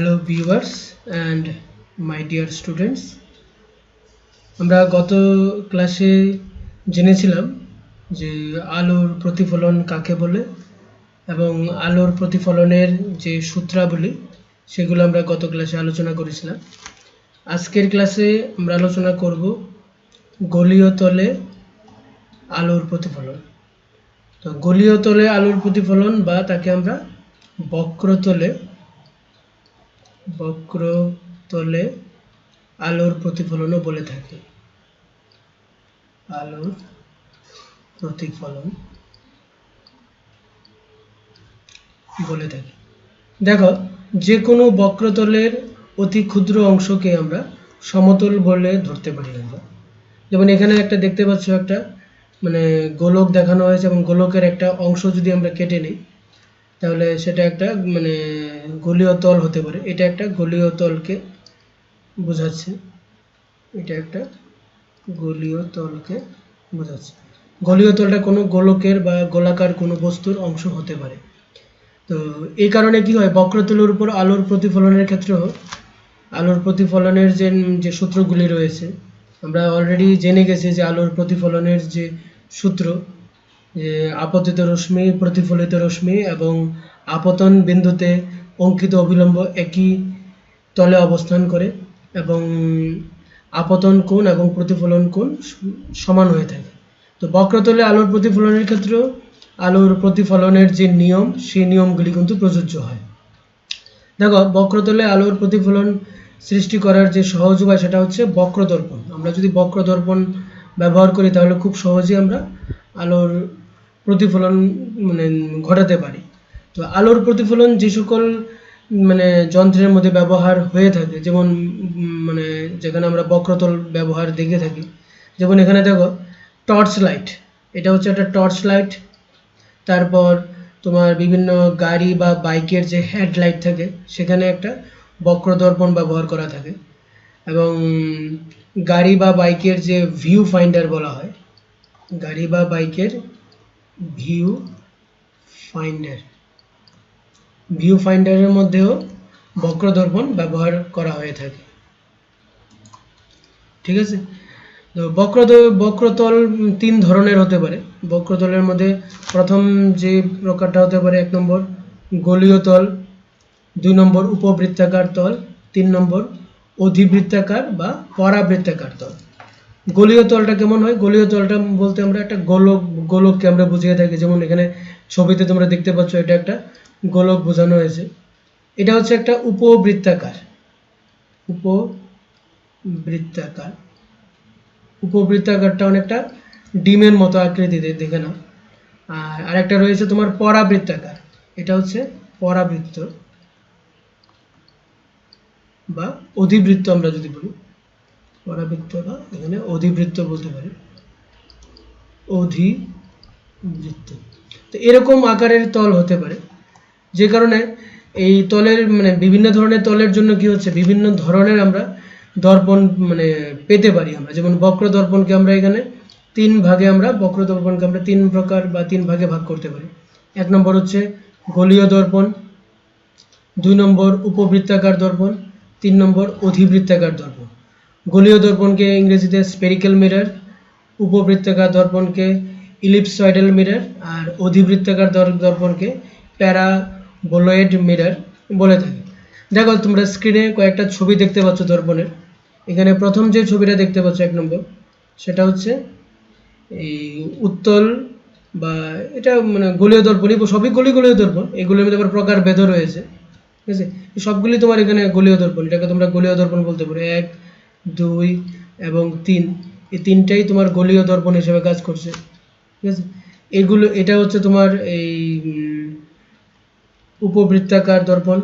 Hello viewers and my dear students, আমরা গত ক্লাসে জেনেছিলাম যে আলোর প্রতিফলন কাকে বলে এবং আলোর প্রতিফলনের যে সূত্রাবলী সেগুলো আমরা গত ক্লাসে আলোচনা করেছিলাম। আজকের ক্লাসে আমরা আলোচনা করব গোলীয় তলে আলোর প্রতিফলন। তো গোলীয় তলে আলোর প্রতিফলন বা তাকে আমরা বক্রতলে আলোর প্রতিফলনও বলে থাকি। আলোর প্রতিফলন বলে থাকি। দেখো, যে কোনো বক্রতলের অতি ক্ষুদ্র অংশকে আমরা সমতল বলে ধরতে পারি আমরা। যেমন এখানে একটা দেখতে পাচ্ছ, একটা গোলক দেখানো হয়েছে এবং গোলকের একটা অংশ যদি আমরা কেটে নিই তাহলে সেটা একটা গোলীয় তল হতে পারে। এটা একটা গোলীয় তলকে বোঝাচ্ছে, এটা একটা গোলীয় তলকে বোঝাচ্ছে। গোলীয় তলটা কোনো গোলকের বা গোলাকার কোনো বস্তুর অংশ হতে পারে। তো এই কারণে কি হয়, বক্রতলের উপর আলোর প্রতিফলনের ক্ষেত্রেও আলোর প্রতিফলনের যে সূত্রগুলি রয়েছে আমরা অলরেডি জেনে গেছি যে আলোর প্রতিফলনের যে সূত্র, যে আপতিত রশ্মি, প্রতিফলিত রশ্মি এবং আপতন বিন্দুতে অঙ্কিত অবিলম্ব একই তলে অবস্থান করে এবং আপতন কোণ এবং প্রতিফলন কোণ সমান হয়ে থাকে। তো বক্রতলে আলোর প্রতিফলনের ক্ষেত্রেও আলোর প্রতিফলনের যে নিয়ম, সেই নিয়মগুলি কিন্তু প্রযোজ্য হয়। দেখো, বক্রতলে আলোর প্রতিফলন সৃষ্টি করার যে সহজ উপায় সেটা হচ্ছে বক্রদর্পণ। আমরা যদি বক্রদর্পণ ব্যবহার করি তাহলে খুব সহজেই আমরা আলোর প্রতিফলন ঘটাতে পারি। তো আলোর প্রতিফলন যে সকল যন্ত্রের মধ্যে ব্যবহার হয়ে থাকে, যেমন যেখানে আমরা বক্রতল ব্যবহার দেখে থাকি, যেমন এখানে দেখো টর্চ লাইট, এটা হচ্ছে একটা টর্চ লাইট। তারপর তোমার বিভিন্ন গাড়ি বা বাইকের যে হেডলাইট থাকে সেখানে একটা বক্রদর্পণ ব্যবহার করা থাকে এবং গাড়ি বা বাইকের যে ভিউ ফাইন্ডার বলা হয়, গাড়ি বা বাইকের ভিউ ফাইন্ডারের মধ্যেও বক্রদর্পণ ব্যবহার করা হয়ে থাকে। ঠিক আছে, তো বক্রতল তিন ধরনের হতে পারে। বক্রতলের মধ্যে প্রথম যে প্রকারটা হতে পারে, 1 নম্বর গোলীয় তল, 2 নম্বর উপবৃত্তাকার তল, 3 নম্বর অধিবৃত্তাকার বা পরাবৃত্তাকার তল। গোলীয় তলটা কেমন হয়? গোলীয় তলটা বলতে আমরা একটা গোলককে আমরা বুঝিয়ে থাকি। যেমন এখানে ছবিতে তোমরা দেখতে পাচ্ছ, এটা একটা গোলক বোঝানো হয়েছে। এটা হচ্ছে একটা উপবৃত্তাকারটা অনেকটা ডিমের মতো আকৃতিতে, দেখে নাও। আর আরেকটা রয়েছে তোমার পরাবৃত্তাকার, এটা হচ্ছে পরাবৃত্ত বা অধিবৃত্ত। আমরা যদি বলি পরাবৃত্ত বা এখানে অধিবৃত্ত বলতে পারি, অধিবৃত্ত। তো এরকম আকারের তল হতে পারে, যে কারণে এই তলের বিভিন্ন ধরনের তলের জন্য কি হচ্ছে, বিভিন্ন ধরনের আমরা দর্পণ পেতে পারি আমরা। যেমন বক্রদর্পণকে আমরা এখানে বক্রদর্পণকে আমরা 3 প্রকার বা 3 ভাগে ভাগ করতে পারি। 1 নম্বর হচ্ছে গোলীয় দর্পণ, 2 নম্বর উপবৃত্তাকার দর্পণ, 3 নম্বর অধিবৃত্তাকার দর্পণ। গোলীয় দর্পণকে ইংরেজিতে স্পেরিক্যাল মিরর, উপবৃত্তাকার দর্পণকে ইলিপসয়েডাল মিরর আর অধিবৃত্তাকার দর্পণকে প্যারাবোলয়েড মিরর বলে থাকে। দেখো, তোমরা স্ক্রিনে কয়েকটা ছবি দেখতে পাচ্ছ দর্পণের। এখানে প্রথম যে ছবিটা দেখতে পাচ্ছ 1 নম্বর, সেটা হচ্ছে এই উত্তল বা এটা গোলীয় দর্পণই, সবই গোলীয় দর্পণ। এগুলোর মধ্যে আবার প্রকার ভেদ রয়েছে। ঠিক আছে, সবগুলি তোমার এখানে গোলীয় দর্পণ, এটাকে তোমরা গোলীয় দর্পণ বলতে পারো। 1, 2 এবং 3, এই তিনটাই তোমার গোলীয় দর্পণ হিসেবে কাজ করছে। ঠিক আছে, এটা হচ্ছে তোমার এই উপবৃত্তাকার দর্পণ,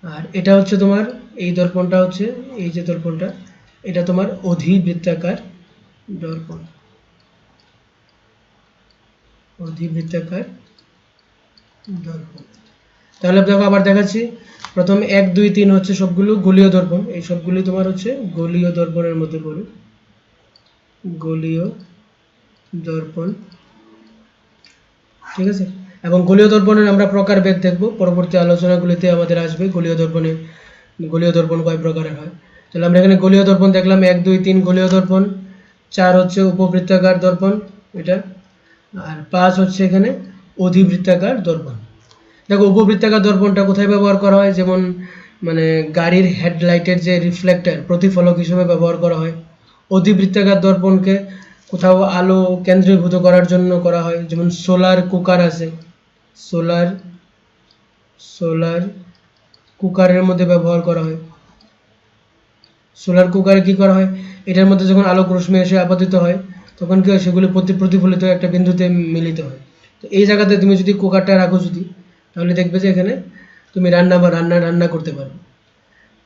আর এটা হচ্ছে তোমার এই দর্পণটা হচ্ছে, এই যে দর্পণটা, এটা তোমার অধিবৃত্তাকার দর্পণ। তাহলে দেখো আবার দেখাচ্ছি। প্রথম 1, 2, 3 হচ্ছে সবগুলো গোলীয় দর্পণ। এই সবগুলি তোমার হচ্ছে গোলীয় দর্পণের মধ্যে পড়ে, গোলীয় দর্পণ। ঠিক আছে। এবং গোলীয় দর্পণের আমরা প্রকারভেদ দেখব পরবর্তী আলোচনাগুলিতে, আমাদের আসবে গোলীয় দর্পণ কয় প্রকারের হয়। তাহলে আমরা এখানে গোলীয় দর্পণ দেখলাম 1 2 3 গোলীয় দর্পণ, 4 হচ্ছে উপবৃত্তাকার দর্পণ এটা, আর 5 হচ্ছে এখানে অধিবৃত্তাকার দর্পণ। দেখো উপবৃত্তাকার দর্পণটা কোথায় ব্যবহার করা হয়, যেমন মানে গাড়ির হেডলাইটের যে রিফ্লেক্টর প্রতিফলক হিসেবে ব্যবহার করা হয়। অধিবৃত্তাকার দর্পণকে কোথাও আলো কেন্দ্রীভূত করার জন্য করা হয়, যেমন সোলার কুকার আছে, সোলার সোলার কুকারের মধ্যে ব্যবহার করা হয়। সোলার কুকারে কি করা হয়, এটার মধ্যে যখন আলোক রশ্মি এসে আপতিত হয় তখন কি হয়, সেগুলি প্রতিফলিত হয়ে একটা বিন্দুতে মিলিত হয়। তো এই জায়গাতে তুমি যদি কুকারটা রাখো যদি, তাহলে দেখবে যে এখানে তুমি রান্না করতে পারবে।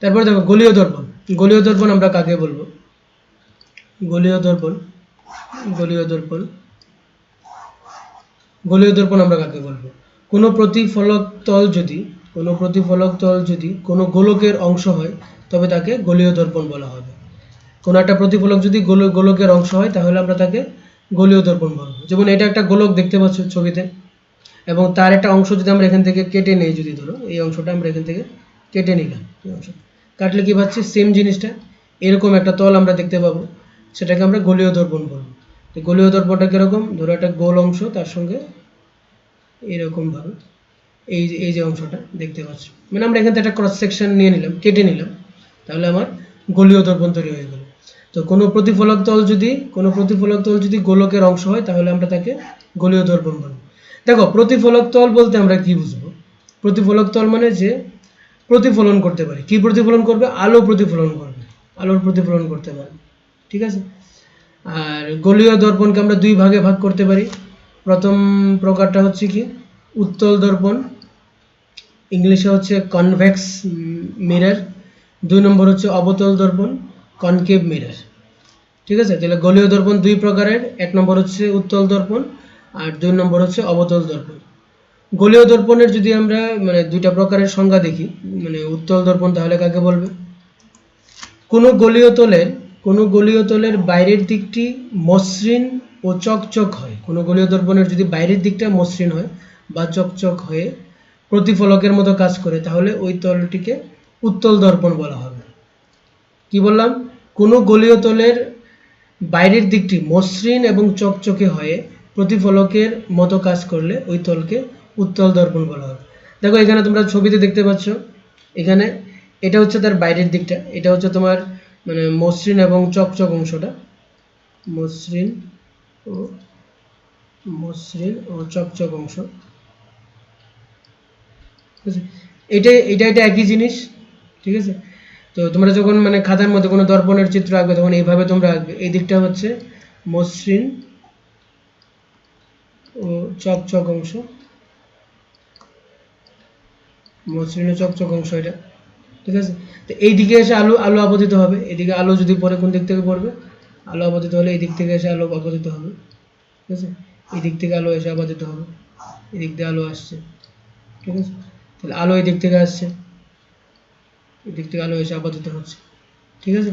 তারপরে দেখো গোলীয় দর্পণ। গোলীয় দর্পণ আমরা কাকে বলবো? গোলীয় দর্পণ আমরা কাকে বলবো? কোনো প্রতিফলক তল যদি কোনো গোলকের অংশ হয় তবে তাকে গোলীয় দর্পণ বলা হবে। কোনো একটা প্রতিফলক যদি গোলকের অংশ হয় তাহলে আমরা তাকে গোলীয় দর্পণ বলবো। যেমন এটা একটা গোলক দেখতে পাচ্ছ ছবিতে, এবং তার একটা অংশ যদি আমরা এখান থেকে কেটে নেই, যদি ধরো এই অংশটা আমরা এখান থেকে কেটে নিলাম, এই অংশ কাটলে কি পাচ্ছি, সেম জিনিসটা এরকম একটা তল আমরা দেখতে পাবো, সেটাকে আমরা গোলীয় দর্পণ বলবো। গোলীয় দর্পণটা কিরকম, ধরো একটা গোল অংশ, তার সঙ্গে এরকম ভাবে এই যে অংশটা দেখতে পাচ্ছ, মানে আমরা এখান থেকে একটা ক্রস সেকশন নিয়ে নিলাম, কেটে নিলাম, তাহলে আমার গোলীয় দর্পণ তৈরি হয়ে গেল। তো কোনো প্রতিফলক তল যদি গোলকের অংশ হয় তাহলে আমরা তাকে গোলীয় দর্পণ বলবো। দেখো প্রতিফলক তল বলতে আমরা কি বুঝবো? প্রতিফলক তল মানে যে প্রতিফলন করতে পারে। কি প্রতিফলন করবে? আলোর প্রতিফলন করতে পারে, ঠিক আছে। আর গোলীয় দর্পণকে আমরা দুই ভাগে ভাগ করতে পারি। প্রথম প্রকারটা হচ্ছে কি, উত্তল দর্পণ, ইংলিশে হচ্ছে কনভেক্স মিরর। 2 নম্বর হচ্ছে অবতল দর্পণ, কনকেভ মিরর, ঠিক আছে। তাহলে গোলীয় দর্পণ দুই প্রকারের, 1 নম্বর হচ্ছে উত্তল দর্পণ আর 2 নম্বর হচ্ছে অবতল দর্পণ। গোলীয় দর্পণের যদি আমরা মানে দুইটা প্রকারের সংজ্ঞা দেখি, মানে উত্তল দর্পণ তাহলে কাকে বলবে? কোনো গলীয় তলের বাইরের দিকটি মসৃণ ও চকচক হয়। কোনো গলীয় দর্পণের যদি বাইরের দিকটা মসৃণ হয় বা চকচক হয়ে প্রতিফলকের মতো কাজ করে, তাহলে ওই তলটিকে উত্তল দর্পণ বলা হবে। কি বললাম? কোনো গলীয় তলের বাইরের দিকটি মসৃণ এবং চকচকে হয়ে প্রতিফলকের মতো কাজ করলে ওই তলকে উত্তল দর্পণ বলা হবে। দেখো এখানে তোমরা ছবিতে দেখতে পাচ্ছ, এখানে এটা হচ্ছে তার বাইরের দিকটা, এটা হচ্ছে তোমার মানে মসৃণ এবং চকচক অংশটা, মসৃণ ও চকচক অংশ, এটা একই জিনিস, ঠিক আছে। তো তোমরা যখন মানে খাতার মধ্যে কোনো দর্পণের চিত্র আঁকবে তখন এইভাবে তোমরা আঁকবে, এই দিকটা হচ্ছে মসৃণ ও চকচক অংশ, এটা, ঠিক আছে। তো এই দিকে এসে আলো আপতিত হবে, এদিকে আলো যদি পড়ে কোন দিক থেকে পড়বে, আলো আপতিত হলে এই দিক থেকে এসে আলো আপতিত হবে, ঠিক আছে। এই দিক থেকে আলো এসে আপতিত হবে, এই দিক দিয়ে আলো আসছে, ঠিক আছে। তাহলে আলো এই দিক থেকে আসছে, এই দিক থেকে আলো এসে আপতিত হচ্ছে, ঠিক আছে।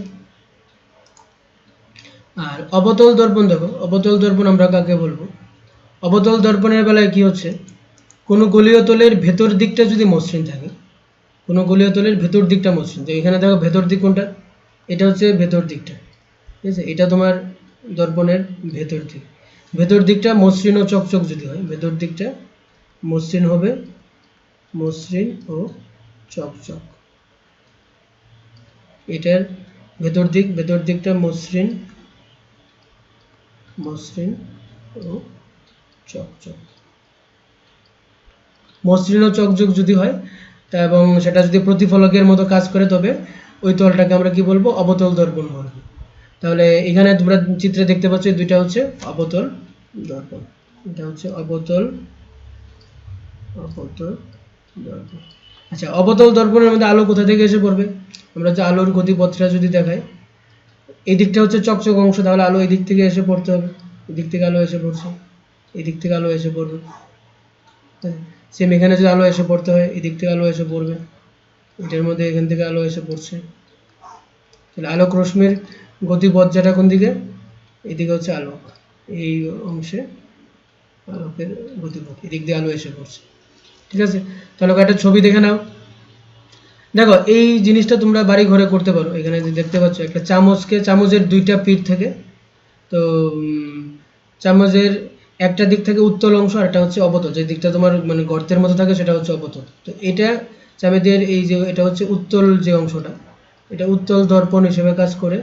আর অবতল দর্পণ, দেখো অবতল দর্পণ আমরা কাকে বলবো? অবতল দর্পণের বেলায় কি হচ্ছে, কোনো গলীয় তলের ভেতর দিকটা যদি মসৃণ থাকে, কোনো গলীয় তলের ভেতর দিকটা মসৃণ, তো এখানে দেখো ভেতর দিক কোনটা, এটা হচ্ছে ভেতর দিকটা, ঠিক আছে। এটা তোমার দর্পণের ভেতর দিকটা মসৃণ ও চকচক যদি হয়, ভেতর দিকটা মসৃণ হবে, মসৃণ ও চকচক, এটার ভেতর দিকটা মসৃণ ও চকচক, মসৃণ ও চকচক যদি হয় তা এবং সেটা যদি প্রতিফলকের মতো কাজ করে, তবে ওই তলটাকে আমরা কি বলবো? অবতল দর্পণ বলবো। তাহলে এখানে তোমরা চিত্রে দেখতে পাচ্ছ দুইটা হচ্ছে অবতল দর্পণ, এটা হচ্ছে অবতল দর্পণ। আচ্ছা, অবতল দর্পণের মধ্যে আলো কোথা থেকে এসে পড়বে? আমরা যে আলোর গতিপথটা যদি দেখাই, এই দিকটা হচ্ছে চকচক অংশ, তাহলে আলো এই দিক থেকে এসে পড়তে হবে, এই দিক থেকে আলো এসে পড়ছে, এই দিক থেকে আলো এসে পড়বে, সেম এখানে যদি আলো এসে পড়তে হয়, এই দিক থেকে আলো এসে পড়বে, এটার মধ্যে এখান থেকে আলো এসে পড়ছে, তাহলে আলোক রশ্মির গতিপথ যেটা কোন দিকে, এদিকে হচ্ছে আলোক, এই অংশে আলোকের গতিপথ, এদিক দিয়ে আলো এসে পড়ছে। ঠিক আছে, তাহলে একটা ছবি দেখে নাও। দেখো এই জিনিসটা তোমরা বাড়ি ঘরে করতে পারো। এখানে যে দেখতে পাচ্ছ একটা চামচের দুইটা পিঠ থাকে। তো চামচের একটা দিক থেকে উত্তল অংশ আর একটা হচ্ছে অবতল, যে দিকটা তোমার মানে গর্তের মতো থাকে সেটা হচ্ছে অবতল। তো এটা চামেদের এই যে এটা হচ্ছে উত্তল যে অংশটা, এটা উত্তল দর্পণ হিসেবে কাজ করে।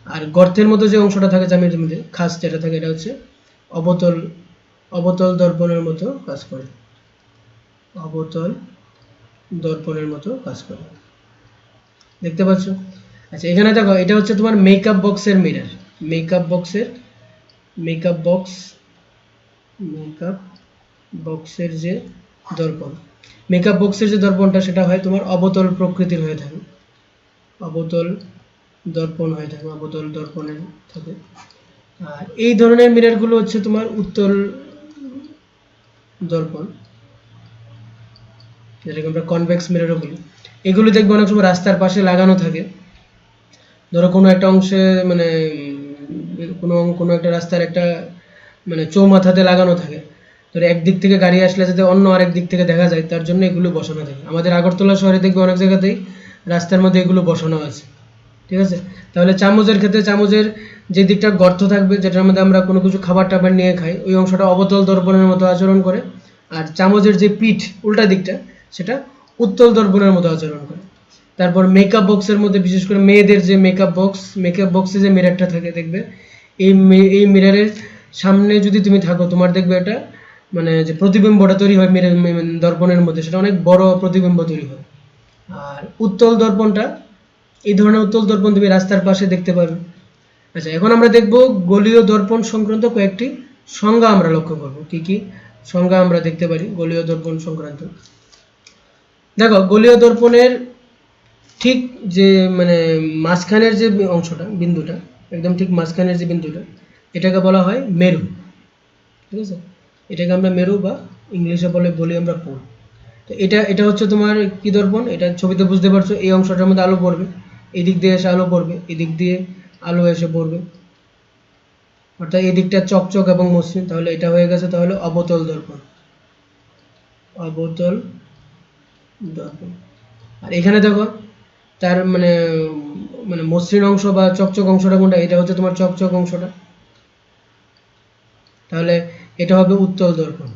আর গর্তের মতো যে অংশটা থাকে চামেদের মধ্যে খাস যেটা থাকে এটা হচ্ছে অবতল অবতল দর্পণের মতো কাজ করে। অবতল দর্পণের মতো কাজ করে, দেখতে পাচ্ছ? আচ্ছা, এখানে দেখো এটা হচ্ছে তোমার মেকআপ বক্সের মিরর। মেকআপ বক্সের মেকআপ বক্সের যে দর্পণ, মেকআপ বক্সের যে দর্পণটা সেটা হয় তোমার অবতল প্রকৃতির হয়ে থাকে। অবতল দর্পণ হয়ে থাকে, অবতল দর্পণের থাকে। আর এই ধরনের মিররগুলো হচ্ছে তোমার উত্তল দর্পণ, যেটাকে আমরা কনভেক্স মিররও বলি। এগুলো দেখবে অনেক সময় রাস্তার পাশে লাগানো থাকে। ধরো কোনো একটা অংশে মানে কোনো একটা রাস্তার একটা মানে চৌমাথাতে লাগানো থাকে, ধরো একদিক থেকে গাড়ি আসলে যাতে অন্য আরেক দিক থেকে দেখা যায় তার জন্য এগুলো বসানো থাকে। আমাদের আগরতলা শহরে দেখবে অনেক জায়গাতেই রাস্তার মধ্যে এগুলো বসানো আছে। ঠিক আছে, তাহলে চামচের ক্ষেত্রে চামচের যে দিকটা গর্ত থাকবে, যেটার মধ্যে আমরা কোনো কিছু খাবার টাবার নিয়ে খাই, ওই অংশটা অবতল দর্পণের মতো আচরণ করে। আর চামচের যে পিঠ উল্টা দিকটা সেটা উত্তল দর্পণের মতো আচরণ করে। তারপর মেকআপ বক্সের মধ্যে বিশেষ করে মেয়েদের যে মেকআপ বক্সে যে মিররটা থাকে দেখবে, এই মিররের সামনে যদি তুমি থাকো তোমার দেখবে এটা মানে যে প্রতিবিম্বটা তৈরি হয় মিরর দর্পণের মধ্যে, সেটা অনেক বড় প্রতিবিম্ব তৈরি হয়। আর উত্তল দর্পণটা, এই ধরনের উত্তল দর্পণ তুমি রাস্তার পাশে দেখতে পাবে। আচ্ছা, এখন আমরা দেখব গলীয় দর্পণ সংক্রান্ত কয়েকটি সংজ্ঞা আমরা লক্ষ্য করব। কি কি সংজ্ঞা আমরা দেখতে পারি গলীয় দর্পণ সংক্রান্ত? দেখো গলীয় দর্পণের ঠিক যে মানে মাঝখানের যে অংশটা, বিন্দুটা, একদম ঠিক মাঝখানের যে বিন্দুটা, এটাকে বলা হয় মেরু। ঠিক আছে, এটাকে আমরা মেরু বা ইংলিশে বলি আমরা পোল। তো এটা হচ্ছে তোমার কি দর্পণ, এটা ছবিতে বুঝতে পারছো। এই অংশটার মধ্যে আলো পড়বে, এই দিক দিয়ে এসে আলো পড়বে, এই দিক দিয়ে আলো এসে পড়বে, অর্থাৎ এই দিকটা চকচক এবং মসৃণ। তাহলে এটা হয়ে গেছে তাহলে অবতল দর্পণ। অবতল দর্পণ। আর এখানে দেখো তার মানে মানে মসৃণ অংশ বা চকচক অংশটা কোনটা? এটা হচ্ছে তোমার চকচক অংশটা, তাহলে এটা হবে উত্তল দর্পণ।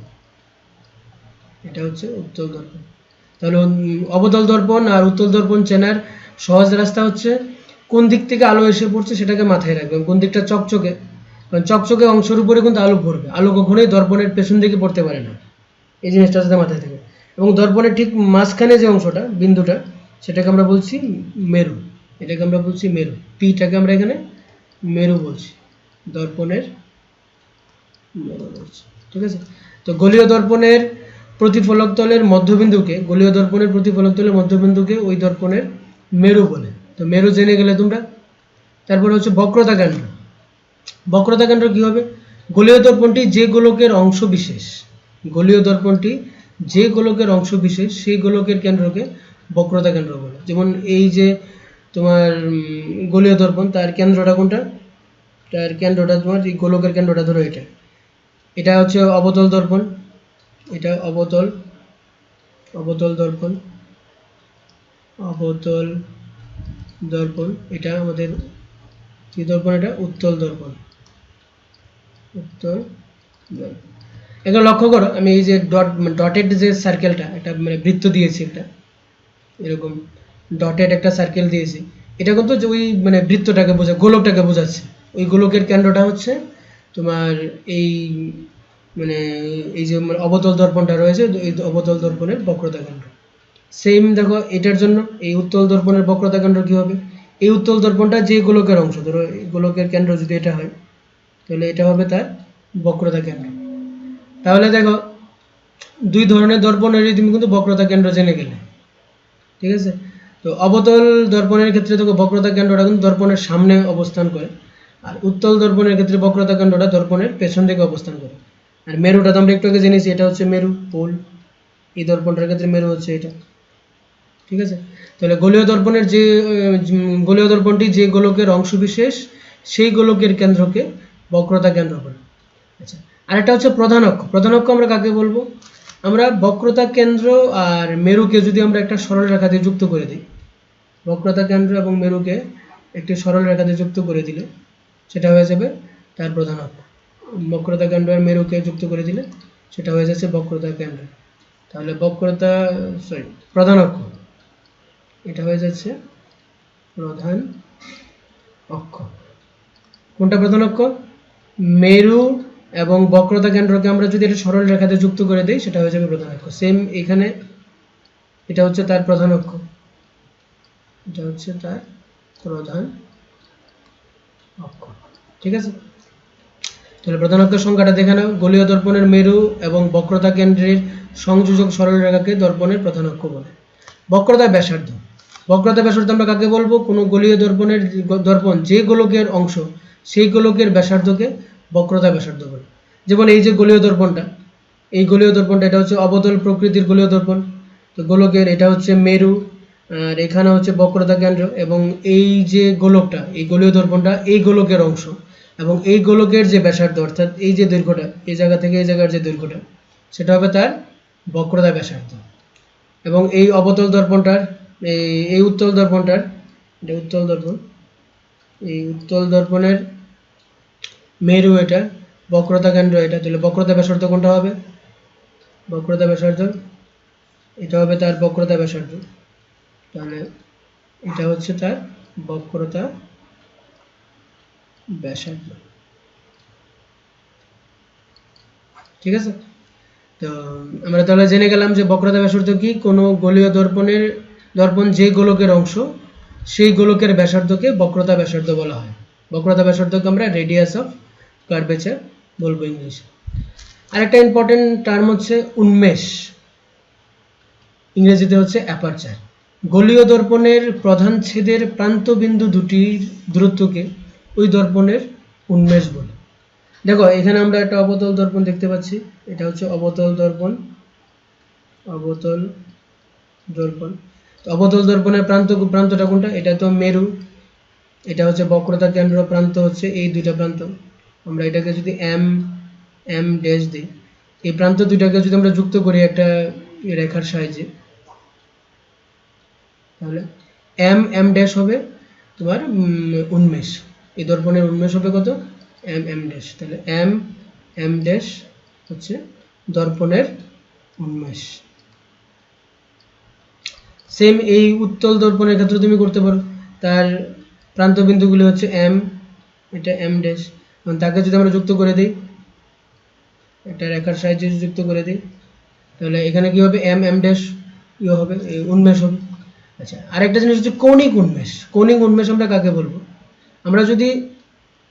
এটা হচ্ছে উত্তল দর্পণ। তাহলে অবতল দর্পণ আর উত্তল দর্পণ চেনার সহজ রাস্তা হচ্ছে কোন দিক থেকে আলো এসে পড়ছে সেটাকে মাথায় রাখবেন। কোন দিকটা চকচকে, কারণ চকচকে অংশের উপরে কিন্তু আলো পড়বে, আলো কখনোই দর্পণের পেছন দিকে পড়তে পারে না। এই জিনিসটা সাথে মাথায় থাকে। এবং দর্পণের ঠিক মাঝখানে যে অংশটা, বিন্দুটা, সেটাকে আমরা বলছি মেরু। এটাকে আমরা বলছি মেরু, পিটাকে আমরা এখানে মেরু বলছি, দর্পণের মেরু বলছি। ঠিক আছে, তো গলীয় দর্পণের প্রতিফলক তলের মধ্যবিন্দুকে ওই দর্পণের মেরু বলে। তো মেরু জেনে গেলে তোমরা। তারপরে হচ্ছে বক্রতা কেন্দ্র। বক্রতা কেন্দ্র কি হবে? গোলীয় দর্পণটি যে গোলকের অংশ বিশেষ, সেই গোলকের কেন্দ্রকে বক্রতা কেন্দ্র বলে। যেমন এই যে তোমার গোলীয় দর্পণ, তার কেন্দ্রটা কোনটা? তার কেন্দ্রটা তোমার এই গোলকের কেন্দ্রটা ধরো এটা হচ্ছে অবতল দর্পণ, এটা অবতল দর্পণ, এটা আমাদের কি দর্পণ? এটা উত্তল দর্পণ। এখানে লক্ষ্য করো আমি এই যে ডটেড যে সার্কেলটা, এটা মানে বৃত্ত দিয়েছি, একটা এরকম ডটেড একটা সার্কেল দিয়েছি, এটা কিন্তু ওই মানে বৃত্তটাকে গোলকটাকে বোঝাচ্ছে। ওই গোলকের কেন্দ্রটা হচ্ছে তোমার এই মানে এই যে অবতল দর্পণটা রয়েছে, এই অবতল দর্পণের বক্রতা কেন্দ্র। সেম দেখো এটার জন্য এই উত্তল দর্পণের বক্রতা কেন্দ্র কি হবে? এই উত্তল দর্পণটা যে গোলকের অংশ, ধরো এই গোলকের কেন্দ্র যদি এটা হয় তাহলে এটা হবে তার বক্রতা কেন্দ্র। তাহলে দেখো দুই ধরনের দর্পণেরই তুমি কিন্তু বক্রতা কেন্দ্র জেনে গেলে। ঠিক আছে, তো অবতল দর্পণের ক্ষেত্রে দেখো বক্রতা কেন্দ্রটা কিন্তু দর্পণের সামনে অবস্থান করে, আর উত্তল দর্পণের ক্ষেত্রে বক্রতা কেন্দ্রটা দর্পণের পেছন দিকে অবস্থান করে। আর মেরুটা তো আমরা একটু আগে জেনেছি, এটা হচ্ছে মেরু পোল। এই দর্পণটার ক্ষেত্রে মেরু হচ্ছে এটা। ঠিক আছে, তাহলে গোলীয় দর্পণটি যে গোলকের অংশবিশেষ সেই গোলকের কেন্দ্রকে বক্রতা কেন্দ্র বলে। আচ্ছা, আরেকটা হচ্ছে প্রধান অক্ষ। প্রধান অক্ষ আমরা কাকে বলবো? আমরা বক্রতা কেন্দ্র আর মেরুকে যদি আমরা একটা সরল রেখা দিয়ে যুক্ত করে দিই, বক্রতা কেন্দ্র এবং মেরুকে একটি সরল রেখা দিয়ে যুক্ত করে দিলে সেটা হয়ে যাবে তার প্রধান অক্ষ। বক্রতা কেন্দ্র আর মেরুকে যুক্ত করে দিলে সেটা হয়ে যাচ্ছে বক্রতা কেন্দ্র। তাহলে প্রধান অক্ষ, এটা হয়ে যাচ্ছে প্রধান অক্ষ। কোনটা প্রধান অক্ষ? মেরু এবং বক্রতা কেন্দ্রকে আমরা যদি এটা সরল রেখাতে যুক্ত করে দিই সেটা হয়ে যাবে প্রধান অক্ষ। সেম এখানে এটা হচ্ছে তার প্রধান অক্ষ, এটা হচ্ছে তার প্রধান অক্ষ। ঠিক আছে, তাহলে প্রধান অক্ষের সংখ্যাটা দেখে নাও। গোলীয় দর্পণের মেরু এবং বক্রতা কেন্দ্রের সংযোজক সরল রেখাকে দর্পণের প্রধান অক্ষ বলে। বক্রতা ব্যাসার্ধ, বক্রতা ব্যাসার্ধ আমরা কাকে বলবো? কোনো গোলীয় দর্পণ যে গোলকের অংশ সেই গোলকের ব্যাসার্ধকে বক্রতা ব্যাসার্ধ বলে। যেমন এই যে গোলীয় দর্পণটা, এই গোলীয় দর্পণটা এটা হচ্ছে অবতল প্রকৃতির গোলীয় দর্পণ। তো গোলকের এটা হচ্ছে মেরু, আর এখানে হচ্ছে বক্রতা কেন্দ্র, এবং এই যে গোলকটা, এই গোলীয় দর্পণটা এই গোলকের অংশ, এবং এই গোলকের যে ব্যাসার্ধ অর্থাৎ এই যে দৈর্ঘ্যটা, এই জায়গা থেকে এই জায়গার যে দৈর্ঘ্যটা, সেটা হবে তার বক্রতা ব্যাসার্ধ। এবং এই অবতল দর্পণটার এই উত্তল দর্পণটার, এটা উত্তল দর্পণ, এই উত্তল দর্পণের মেরু এটা, বক্রতা কেন্দ্র এটা। তাহলে বক্রতা ব্যাসার্ধ কোনটা হবে? বক্রতা ব্যাসার্ধ এটা হবে তার বক্রতা ব্যাসার্ধ। তাহলে এটা হচ্ছে তার বক্রতা ব্যাসার্ধ। ঠিক আছে, তো আমরা তাহলে জেনে গেলাম যে বক্রতা ব্যাসার্ধ কি? কোনো গোলীয় দর্পণ যে গোলকের অংশ সেই গোলকের ব্যাসার্ধকে বক্রতা ব্যাসার্ধ বলা হয়। বক্রতা ব্যাসার্ধকে আমরা রেডিয়াস অফ কার্ভেচার বলবো ইংলিশে। আরেকটা ইম্পর্টেন্ট টার্ম হচ্ছে উন্মেষ, ইংরেজিতে হচ্ছে অ্যাপারচার। গোলীয় দর্পণের প্রধান ছেদের প্রান্তবিন্দু দুটির দূরত্বকে ওই দর্পণের উন্মেষ বলে। দেখো এখানে আমরা একটা অবতল দর্পণ দেখতে পাচ্ছি, এটা হচ্ছে অবতল দর্পণ, অবতল দর্পণ। অবতল দর্পণের প্রান্তটা কোনটা? এটা তো মেরু, এটা হচ্ছে বক্রতা কেন্দ্র, প্রান্ত হচ্ছে এই দুইটা প্রান্ত। আমরা এটাকে যদি এম ড্যাশ দিই, এই প্রান্ত দুইটাকে যদি আমরা যুক্ত করি একটা রেখার সাহায্যে, তাহলে এম ড্যাশ হবে তোমার উন্মেষ। এই দর্পণের উন্মেষ হবে কত? M dash. তাহলে এম ড্যাশ হচ্ছে দর্পণের উন্মেষ। সেম এই উত্তল দর্পণের ক্ষেত্রে তুমি করতে পারো, তার প্রান্তবিন্দুগুলি হচ্ছে এম, এটা এম ড্যাশ, তাকে যদি আমরা যুক্ত করে দিই, একটা রেখার সাহায্যে যুক্ত করে দিই, তাহলে এখানে কি হবে? এম ড্যাশ হবে, উন্মেষ হবে। আচ্ছা, আরেকটা জিনিস হচ্ছে কৌণিক উন্মেষ। কৌণিক উন্মেষ আমরা কাকে বলবো? আমরা যদি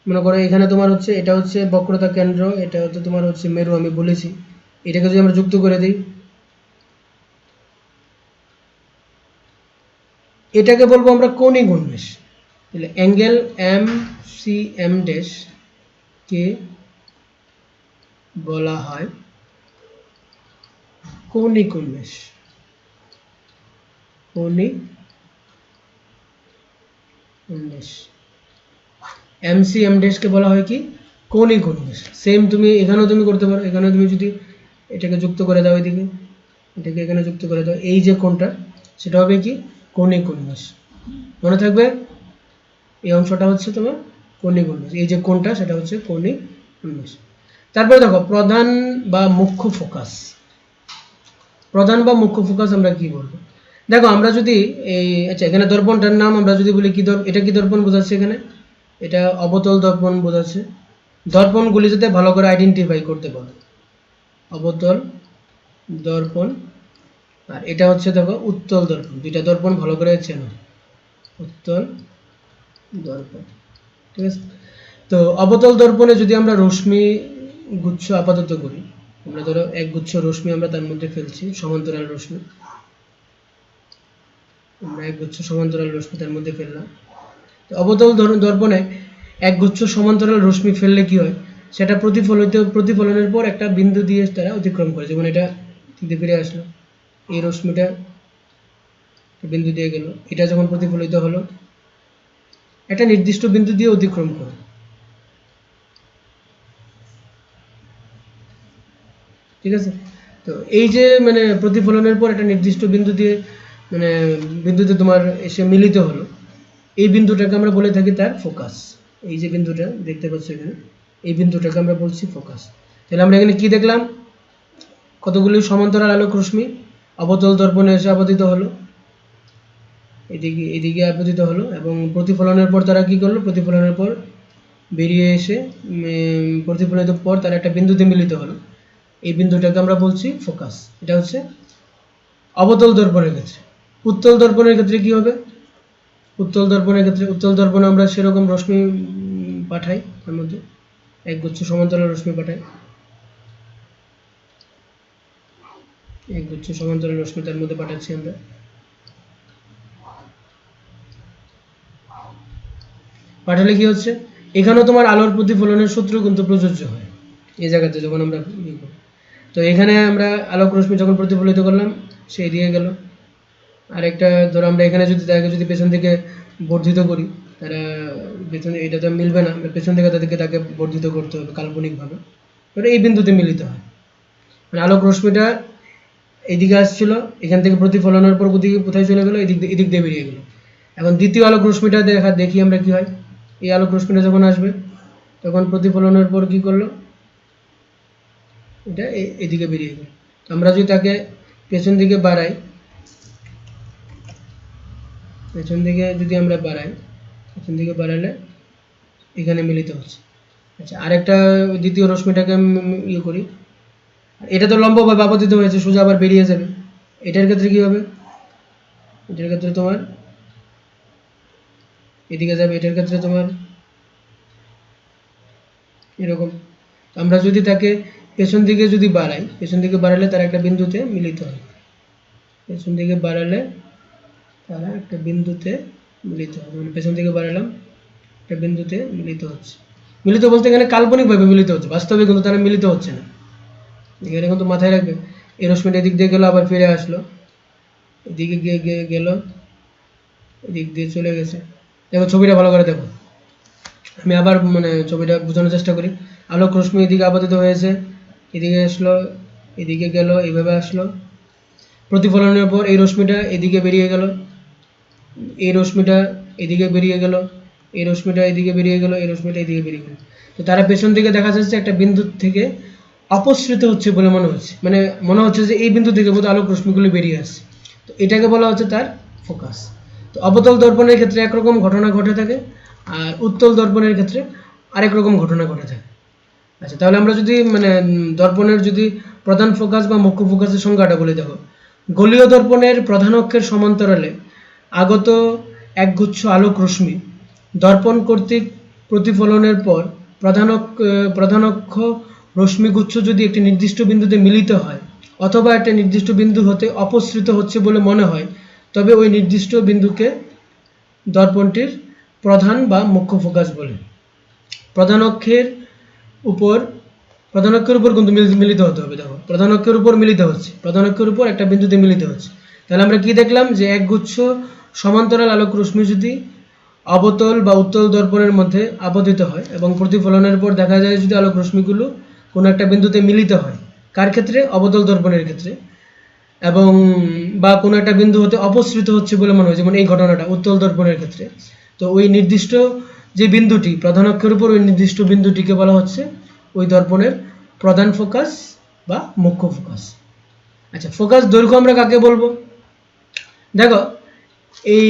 মনে করো এখানে তোমার হচ্ছে এটা হচ্ছে বক্রতা কেন্দ্র, এটা হচ্ছে তোমার হচ্ছে মেরু, আমি বলেছি, এটাকে যদি আমরা যুক্ত করে দিই, এটাকে বলবো আমরা কৌণিক উন্মেষ। তাহলে অ্যাঙ্গেল এম ড্যাশ কে বলা হয় কৌণিক উন্মেষ। কৌণিক উন্মেষ এম ড্যাশ কে বলা হয় কি? কৌণিক উন্মেষ। সেম তুমি এখানেও তুমি করতে পারো, এখানে তুমি যদি এটাকে যুক্ত করে দাও, এদিকে এটাকে এখানে যুক্ত করে দাও, এই যে কোণটা সেটা হবে কি? কৌণিক উন্মেষ। মনে থাকবে এই অংশটা হচ্ছে তোমার কৌণিক উন্মেষ, এই যে কোণটা সেটা হচ্ছে কৌণিক উন্মেষ। তারপরে দেখো প্রধান বা মুখ্য ফোকাস। প্রধান বা মুখ্য ফোকাস আমরা কি বলবো? দেখো আমরা যদি এই আচ্ছা এখানে দর্পণটার নাম আমরা যদি বলি কি এটা কি দর্পণ বোঝাচ্ছে? এখানে এটা অবতল দর্পণ বোঝাচ্ছে। দর্পণগুলি যাতে ভালো করে আইডেন্টিফাই করতে পারো, অবতল দর্পণ, আর এটা হচ্ছে দেখো উত্তল দর্পণ। দুইটা দর্পণ ভালো করে চেনো, উত্তল দর্পণ। ঠিক আছে, তো অবতল দর্পণে যদি আমরা রশ্মি গুচ্ছ আপাতত করি, আমরা ধরো এক গুচ্ছ রশ্মি আমরা তার মধ্যে ফেলছি, সমান্তরাল রশ্মি, আমরা এক গুচ্ছ সমান্তরাল রশ্মি তার মধ্যে ফেললাম। তো অবতল দর্পণে এক গুচ্ছ সমান্তরাল রশ্মি ফেললে কি হয়? সেটা প্রতিফলনের পর একটা বিন্দু দিয়ে তারা অতিক্রম করে। যেমন এটা ফিরে আসলো, এই রশ্মিটা বিন্দু দিয়ে গেল, এটা যখন প্রতিফলিত হলো একটা নির্দিষ্ট বিন্দু দিয়ে অতিক্রম করে। ঠিক আছে। তো এই যে মানে প্রতিফলনের পর একটা নির্দিষ্ট বিন্দু দিয়ে মানে বিন্দুতে তোমার এসে মিলিত হলো, এই বিন্দুটাকে আমরা বলে থাকি তার ফোকাস। এই যে বিন্দুটা দেখতে পাচ্ছ এখানে, এই বিন্দুটাকে আমরা বলছি ফোকাস। তাহলে আমরা এখানে কি দেখলাম, কতগুলি সমান্তরাল আলোক রশ্মি অবতল দর্পণে এসে আপতিত হলো, এদিকে আপতিত হলো, এবং প্রতিফলনের পর তারা কি করলো, প্রতিফলনের পর বেরিয়ে এসে প্রতিফলনের পর তারা একটা বিন্দুতে মিলিত হলো, এই বিন্দুটাকে আমরা বলছি ফোকাস। এটা হচ্ছে অবতল দর্পণের ক্ষেত্রে। উত্তল দর্পণের ক্ষেত্রে কি হবে, উত্তল দর্পণের ক্ষেত্রে, উত্তল দর্পণে আমরা সেরকম রশ্মি পাঠাই, তার মধ্যে একগুচ্ছ সমান্তরাল রশ্মি পাঠাই, একগুচ্ছ সমান্তরাল রশ্মি তার মধ্যে পাঠাচ্ছি আমরা। পাঠালে কি হচ্ছে, এখানেও তোমার আলোর প্রতিফলনের সূত্র কিন্তু প্রযোজ্য হয় এই জায়গাতে যখন আমরা তো এখানে আমরা আলোক রশ্মি যখন প্রতিফলিত করলাম সে এদিকে গেল, আরেকটা ধরো আমরা এখানে যদি তাকে যদি পেছন থেকে বর্ধিত করি, তারা পেছন, এটা তো মিলবে না, পেছন থেকে তাকে বর্ধিত করতে হবে কাল্পনিকভাবে, ওটা এই বিন্দুতে মিলিত হয়। মানে আলোক রশ্মিটা এদিকে আসছিল, এখান থেকে প্রতিফলনের পর কোথায় চলে গেলো, এদিক দিয়ে বেরিয়ে গেলো। এখন দ্বিতীয় আলোক রশ্মিটা দেখি আমরা কি হয়, এই আলোক রশ্মিটা যখন আসবে তখন প্রতিফলনের পর কি করলো, এটা এদিকে বেরিয়ে গেল। আমরা যদি তাকে পেছন দিকে বাড়াই, পেছন দিকে যদি আমরা বাড়াই, পেছন দিকে বাড়ালে এখানে মিলিত হচ্ছে। আচ্ছা, আরেকটা দ্বিতীয় রশ্মিটাকে ইয়ে করি, এটা তো লম্বভাবে আপতিত হয়েছে, সোজা আবার বেরিয়ে যাবে, এটার ক্ষেত্রে কি হবে, এটার ক্ষেত্রে তোমার এদিকে যাবে, এটার ক্ষেত্রে তোমার এরকম। আমরা যদি তাকে পেছন দিকে যদি বাড়াই, পেছন দিকে বাড়ালে তারা একটা বিন্দুতে মিলিত হয়, পেছন দিকে বাড়ালে তারা একটা বিন্দুতে মিলিত হয়, মানে পেছন দিকে বাড়ালাম একটা বিন্দুতে মিলিত হচ্ছে। মিলিত বলতে এখানে কাল্পনিকভাবে মিলিত হচ্ছে, বাস্তবে কিন্তু তারা মিলিত হচ্ছে না। এখানে কিন্তু মাথায় রাখবে, এই রশ্মিটা এদিক দিয়ে গেল আবার ফিরে আসলো, এদিকে গিয়ে গেল, এদিক দিয়ে চলে গেছে। দেখো ছবিটা ভালো করে দেখো, আমি আবার মানে ছবিটা বোঝানোর চেষ্টা করি। আলোক রশ্মি এদিকে আপতিত হয়েছে, এদিকে আসলো, এদিকে গেল, এইভাবে আসলো, প্রতিফলনের পর এই রশ্মিটা এদিকে বেরিয়ে গেল, এই রশ্মিটা এদিকে বেরিয়ে গেল, এই রশ্মিটা এদিকে বেরিয়ে গেল, এই রশ্মিটা এদিকে বেরিয়ে গেল। তো তারা পেছন দিকে দেখা যাচ্ছে একটা বিন্দু থেকে অপসৃত হচ্ছে বলে মনে হচ্ছে, মানে মনে হচ্ছে যে এই বিন্দু থেকে বোধহয় আলোক রশ্মিগুলো বেরিয়ে আসছে, তো এটাকে বলা হচ্ছে তার ফোকাস। তো অবতল দর্পণের ক্ষেত্রে একরকম ঘটনা ঘটে থাকে, আর উত্তল দর্পণের ক্ষেত্রে আরেক রকম ঘটনা ঘটে থাকে। আচ্ছা, তাহলে আমরা যদি মানে দর্পণের যদি প্রধান ফোকাস বা মুখ্য ফোকাসের সংজ্ঞাটা বলে দেখো, গোলীয় দর্পণের প্রধান অক্ষের সমান্তরালে আগত একগুচ্ছ আলোক রশ্মি দর্পণ কর্তৃক প্রতিফলনের পর প্রধান অক্ষ রশ্মিগুচ্ছ যদি একটি নির্দিষ্ট বিন্দুতে মিলিত হয় অথবা একটা নির্দিষ্ট বিন্দু হতে অপসৃত হচ্ছে বলে মনে হয়, তবে ওই নির্দিষ্ট বিন্দুকে দর্পণটির প্রধান বা মুখ্য ফোকাস বলে। প্রধান অক্ষের উপর কিন্তু মিলিত হতে হবে। দেখো প্রধান অক্ষের উপর মিলিত হচ্ছে, প্রধান অক্ষের উপর একটা বিন্দুতে মিলিত হচ্ছে। তাহলে আমরা কি দেখলাম, যে একগুচ্ছ সমান্তরাল আলোক রশ্মি যদি অবতল বা উত্তল দর্পণের মধ্যে আপতিত হয় এবং প্রতিফলনের পর দেখা যায় যদি আলোক রশ্মিগুলো কোনো একটা বিন্দুতে মিলিত হয়, কার ক্ষেত্রে, অবতল দর্পণের ক্ষেত্রে, এবং বা কোনো একটা বিন্দু হতে অপসৃত হচ্ছে বলে মনে হয়, যেমন এই ঘটনাটা উত্তল দর্পণের ক্ষেত্রে, তো ওই নির্দিষ্ট যে বিন্দুটি প্রধান অক্ষের উপর, ওই নির্দিষ্ট বিন্দুটিকে বলা হচ্ছে ওই দর্পণের প্রধান ফোকাস বা মুখ্য ফোকাস। আচ্ছা, ফোকাস দৈর্ঘ্য আমরা কাকে বলবো, দেখো এই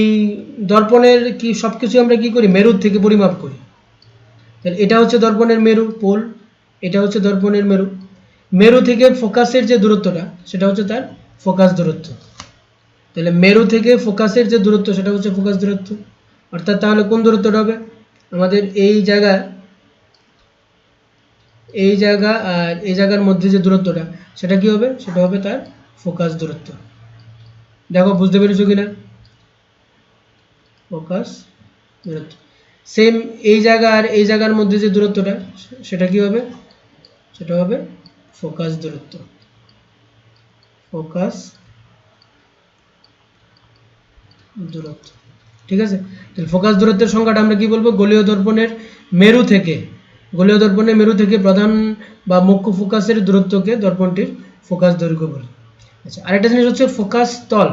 দর্পণের কি সবকিছু আমরা কি করি, মেরুর থেকে পরিমাপ করি। তাহলে এটা হচ্ছে দর্পণের মেরু পোল, এটা হচ্ছে দর্পণের মেরু, মেরু থেকে ফোকাসের যে দূরত্বটা সেটা হচ্ছে তার ফোকাস দূরত্ব। তাহলে মেরু থেকে ফোকাসের যে দূরত্ব সেটা হচ্ছে ফোকাস দূরত্ব, অর্থাৎ তাহলে কোন দূরত্বটা হবে, আমাদের এই জায়গা আর এই জায়গার মধ্যে যে দূরত্বটা সেটা কি হবে, সেটা হবে তার ফোকাস দূরত্ব। দেখো বুঝতে পেরেছো কিনা, ফোকাস দূরত্ব। সেম এই জায়গা আর এই জায়গার মধ্যে যে দূরত্বটা সেটা কি হবে, সেটা হবে ফোকাস দূরত্ব, ফোকাস দূরত্ব। ঠিক আছে, তাহলে ফোকাস দূরত্বের সংখ্যাটা আমরা কি বলবো, গোলীয় দর্পণের মেরু থেকে প্রধান বা মুখ্য ফোকাসের দূরত্বকে দর্পণটির ফোকাস দৈর্ঘ্য বলে। আচ্ছা, আরেকটা জিনিস হচ্ছে ফোকাস তল।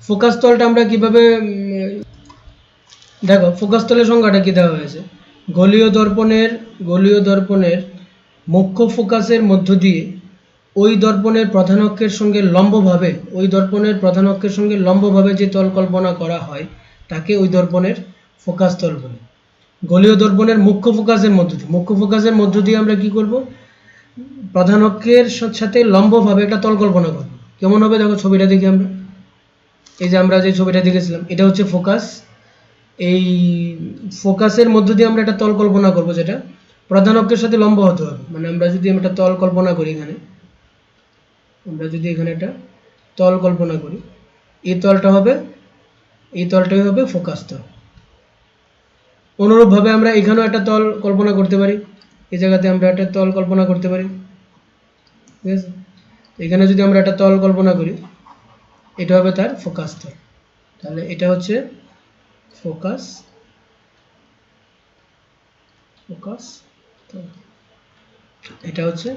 ফোকাস তলটা আমরা কিভাবে দেখো, ফোকাস তলের সংজ্ঞাটা কি দেওয়া হয়েছে, গলীয় দর্পণের মুখ্য ফোকাসের মধ্য দিয়ে ওই দর্পণের প্রধান অক্ষের সঙ্গে লম্বভাবে যে তল কল্পনা করা হয় তাকে ওই দর্পণের ফোকাস তল বলে। গলীয় দর্পণের মুখ্য ফোকাসের মধ্য দিয়ে আমরা কি করব, প্রধান অক্ষের সাথে লম্বভাবে একটা তল কল্পনা করব। কেমন হবে দেখো, ছবিটা দেখি আমরা। এই যে আমরা যে ছবিটা দেখেছিলাম, এটা হচ্ছে ফোকাস। এই ফোকাসের মধ্য দিয়ে আমরা একটা তল কল্পনা করব, যেটা প্রধান অক্ষের সাথে লম্ব হতে হবে। মানে আমরা যদি একটা তল কল্পনা করি এখানে, একটা তল কল্পনা করি, এই তলটাই হবে ফোকাস তল। অনুরূপভাবে আমরা এখানেও একটা তল কল্পনা করতে পারি, এই জায়গাতে আমরা একটা তল কল্পনা করতে পারি, ঠিক আছে। এখানে যদি আমরা একটা তল কল্পনা করি, এটা হবে তার ফোকাস তল। তাহলে এটা হচ্ছে ফোকাস তল, এটা হচ্ছে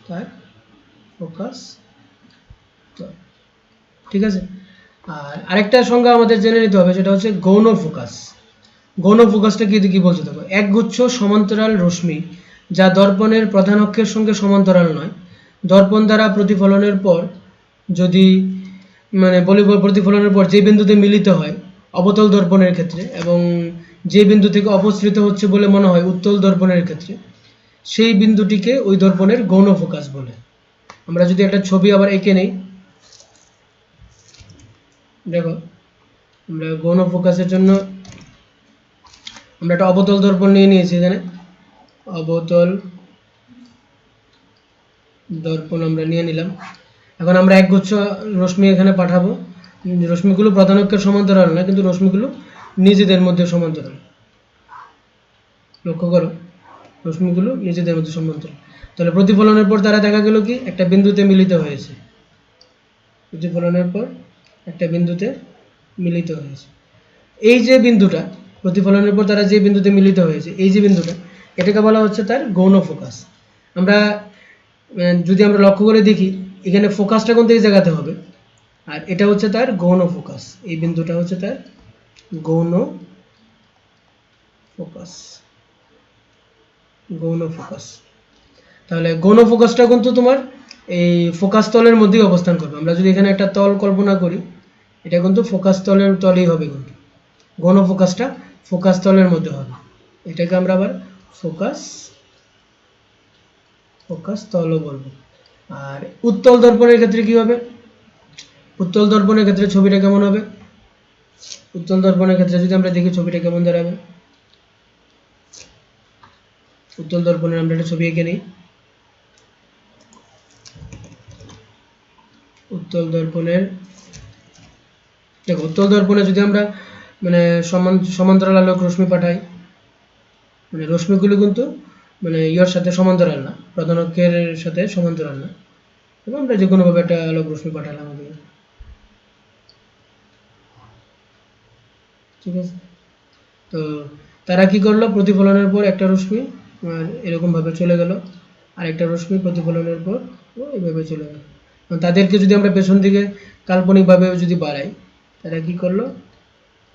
তার ফোকাস তল, ঠিক আছে। আর আরেকটা সংজ্ঞা আমাদের জেনে নিতে হবে, সেটা হচ্ছে গৌণ ফোকাস। গৌণ ফোকাসটা কি বলছে দেখো, একগুচ্ছ সমান্তরাল রশ্মি যা দর্পণের প্রধান অক্ষের সঙ্গে সমান্তরাল নয়, দর্পণ দ্বারা প্রতিফলনের পর যে বিন্দুতে মিলিত হয় অবতল দর্পণের ক্ষেত্রে, এবং যে বিন্দু থেকে অপসৃত হচ্ছে বলে মনে হয় উত্তল দর্পণের ক্ষেত্রে, সেই বিন্দুটিকে ওই দর্পণের গৌণ ফোকাস বলে। আমরা যদি একটা ছবি আবার এঁকে নেই, দেখো আমরা গৌণ ফোকাসের জন্য আমরা একটা অবতল দর্পণ নিয়ে নিয়েছি। এখানে অবতল দর্পণ আমরা নিয়ে নিলাম। এখন আমরা একগুচ্ছ রশ্মি এখানে পাঠাবো। রশ্মিগুলো প্রধান অক্ষের সমান্তরাল না, কিন্তু রশ্মিগুলো নিজেদের মধ্যে সমান্তরাল। লক্ষ্য করো, রশ্মিগুলো নিজেদের মধ্যে সমান্তরাল। তাহলে প্রতিফলনের পর তারা দেখা গেল কি একটা বিন্দুতে মিলিত হয়েছে। এই যে বিন্দুটা, প্রতিফলনের পর তারা যে বিন্দুতে মিলিত হয়েছে, এই যে বিন্দুটা, এটাকে বলা হচ্ছে তার গৌণ ফোকাস। আমরা যদি আমরা লক্ষ্য করে দেখি, এখানে ফোকাসটা কোন এই জায়গাতে হবে, আর এটা হচ্ছে তার গৌণ ফোকাস। এই বিন্দুটা হচ্ছে তার গৌণ ফোকাস। তাহলে গৌণ ফোকাসটা কিন্তু তোমার এই ফোকাস তলের মধ্যেই অবস্থান করবে। আমরা যদি এখানে একটা তল কল্পনা করি, এটা কিন্তু ফোকাস তলেই হবে, কিন্তু গৌণ ফোকাসটা ফোকাস তলের মধ্যে হবে। এটাকে আমরা আবার ফোকাস তলও বলবো। আর উত্তল দর্পণের ক্ষেত্রে কি হবে, উত্তল দর্পণের ক্ষেত্রে ছবিটা কেমন হবে, উত্তল দর্পণের ক্ষেত্রে যদি আমরা দেখি ছবিটা কেমন দাঁড়াবে। উত্তল দর্পণের আমরা একটা ছবি এঁকে নিই। উত্তল দর্পণে যদি আমরা সমান্তরাল আলোক রশ্মি পাঠাই, রশ্মিগুলো কিন্তু ইয়ার সাথে সমান্তরাল না, প্রধান অক্ষের সাথে সমান্তরাল না, এবং আমরা যে কোনোভাবে একটা আলোক রশ্মি পাঠালাম, ঠিক আছে। তো তারা কি করলো, প্রতিফলনের পর একটা রশ্মি এরকম ভাবে চলে গেল, আরেকটা রশ্মি প্রতিফলনের পর এইভাবে চলে গেল। তাদেরকে যদি আমরা পেছন দিকে কাল্পনিকভাবে যদি বাড়াই, তারা কি করলো,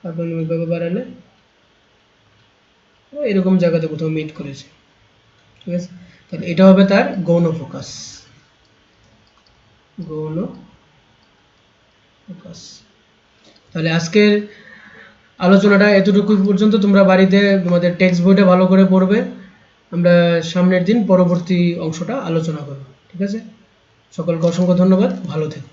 কাল্পনিকভাবে বাড়ালে এরকম জায়গাতে কোথাও মিট করেছে, ঠিক আছে। তাহলে এটা হবে তার গৌণ ফোকাস। তাহলে আজকের আলোচনাটা এতটুকু পর্যন্ত। তোমরা বাড়িতে তোমাদের টেক্সট বইটা ভালো করে পড়বে। আমরা সামনের দিন পরবর্তী অংশটা আলোচনা করব, ঠিক আছে। সকলকে অসংখ্য ধন্যবাদ, ভালো থেকো।